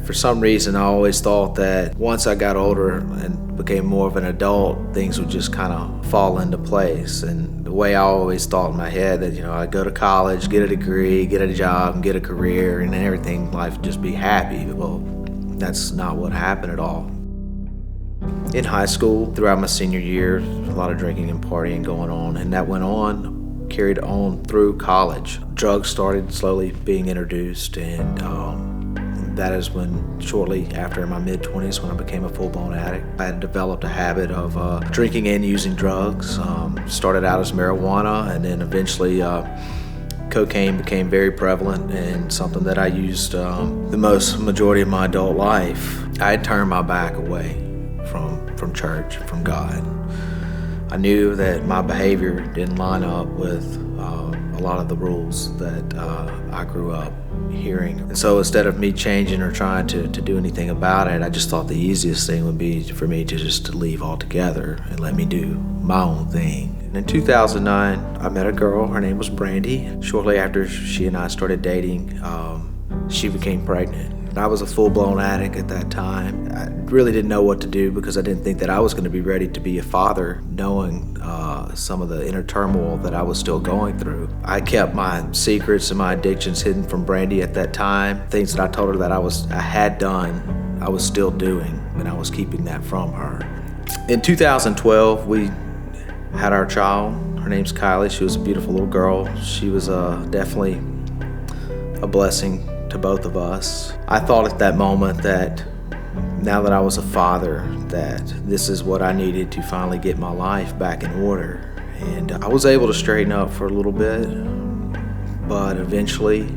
For some reason, I always thought that once I got older and became more of an adult, things would just kind of fall into place. And the way I always thought in my head that, I'd go to college, get a degree, get a job, and get a career, and then everything, life would just be happy. Well, that's not what happened at all. In high school, throughout my senior year, a lot of drinking and partying going on, and that went on, carried on through college. Drugs started slowly being introduced, and that is when, shortly after in my mid-20s, when I became a full-blown addict. I had developed a habit of drinking and using drugs. Started out as marijuana, and then eventually cocaine became very prevalent and something that I used the majority of my adult life. I had turned my back away from church, from God. I knew that my behavior didn't line up with a lot of the rules that I grew up hearing. And so instead of me changing or trying to do anything about it, I just thought the easiest thing would be for me to just leave altogether and let me do my own thing. And in 2009, I met a girl. Her name was Brandy. Shortly after she and I started dating, she became pregnant. I was a full-blown addict at that time. I really didn't know what to do because I didn't think that I was going to be ready to be a father, knowing some of the inner turmoil that I was still going through. I kept my secrets and my addictions hidden from Brandy at that time. Things that I told her that I had done, I was still doing, and I was keeping that from her. In 2012, we had our child. Her name's Kylie. She was a beautiful little girl. She was definitely a blessing to both of us. I thought at that moment that now that I was a father, that this is what I needed to finally get my life back in order. And I was able to straighten up for a little bit, but eventually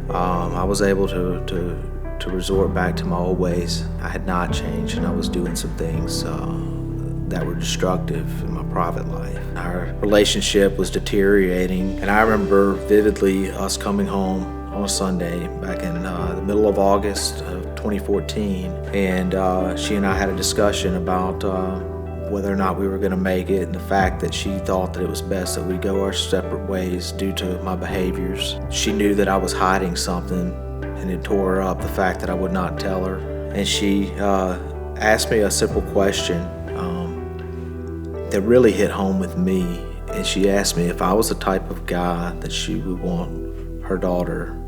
I was able to resort back to my old ways. I had not changed, and I was doing some things that were destructive in my private life. Our relationship was deteriorating, and I remember vividly us coming home on a Sunday back in the middle of August of 2014, and she and I had a discussion about whether or not we were going to make it, and the fact that she thought that it was best that we go our separate ways due to my behaviors. She knew that I was hiding something, and it tore her up, the fact that I would not tell her. And she asked me a simple question that really hit home with me, and she asked me if I was the type of guy that she would want her daughter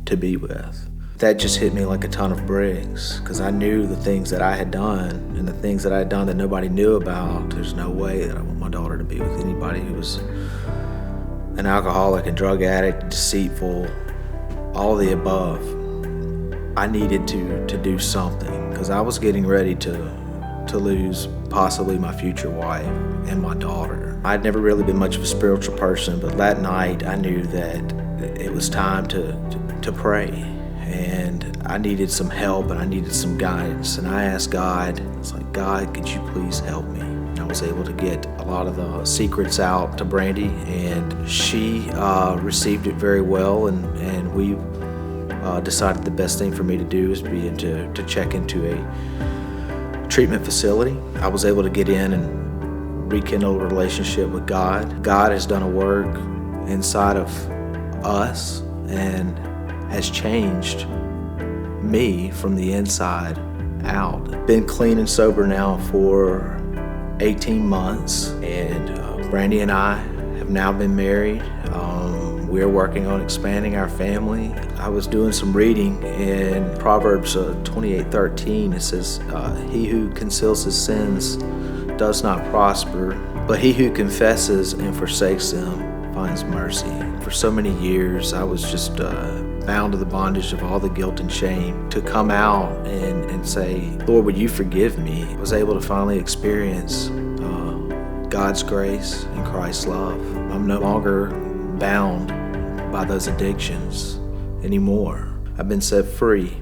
to be with. That just hit me like a ton of bricks, because I knew the things that I had done and the things that I had done that nobody knew about. There's no way that I want my daughter to be with anybody who was an alcoholic, a drug addict, deceitful, all the above. I needed to do something, because I was getting ready to lose possibly my future wife and my daughter. I'd never really been much of a spiritual person, but that night I knew that it was time to pray, and I needed some help and I needed some guidance. And I asked God, it's like, God, could you please help me? And I was able to get a lot of the secrets out to Brandy, and she received it very well, and we decided the best thing for me to do is to check into a treatment facility. I was able to get in and rekindle a relationship with God. God has done a work inside of us and has changed me from the inside out. Been clean and sober now for 18 months, and Brandy and I have now been married. We're working on expanding our family. I was doing some reading in Proverbs 28:13. It says, he who conceals his sins does not prosper, but he who confesses and forsakes them finds mercy. For so many years, I was just bound to the bondage of all the guilt and shame. To come out and say, Lord, would you forgive me? I was able to finally experience God's grace and Christ's love. I'm no longer bound by those addictions anymore. I've been set free.